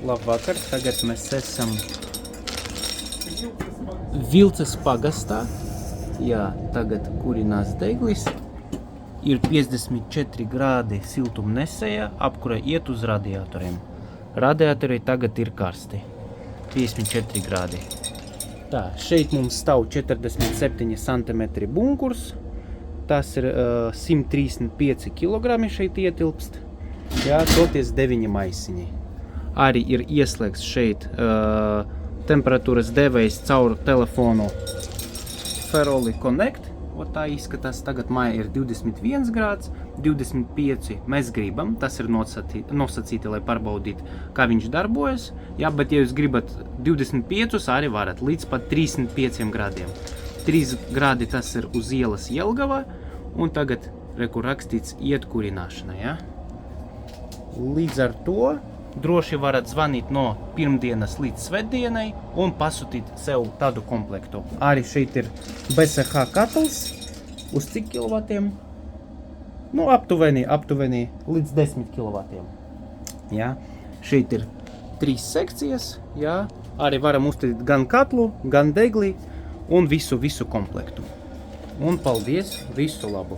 Labvakar, tagad mēs esam Vilces pagastā. Jā, tagad kurinās deglis. Ir 54 grādi siltumnesējā, apkure iet uz radiatoriem. Radiatori tagad ir karsti. 54 grādi. Tā, šeit mums stāv 47 cm bunkurs. Tas ir 135 kg šeit ietilpst. Jā, toties 9 maisiņi. Arī ir ieslēgts šeit temperatūras devējs caur telefonu Feroli Connect. Tā izskatās, tagad māja ir 21 grāds, 25 mēs gribam, tas ir nosacīti, lai pārbaudītu, kā viņš darbojas. Jā, bet ja jūs gribat 25, arī varat, līdz pat 35 grādiem. 3 grādi tas ir uz ielas Jelgavā, un tagad, reku rakstīts, iet kurināšana, jā. Līdz ar to droši varat zvanīt no pirmdienas līdz svētdienai un pasūtīt sev tādu komplektu. Arī šeit ir BSH katls uz cik kilovatiem? Nu, aptuveni līdz 10 kilovatiem. Jā. Šeit ir 3 sekcijas, jā. Arī varam uzstādīt gan katlu, gan degli un visu komplektu. Un paldies, visu labu!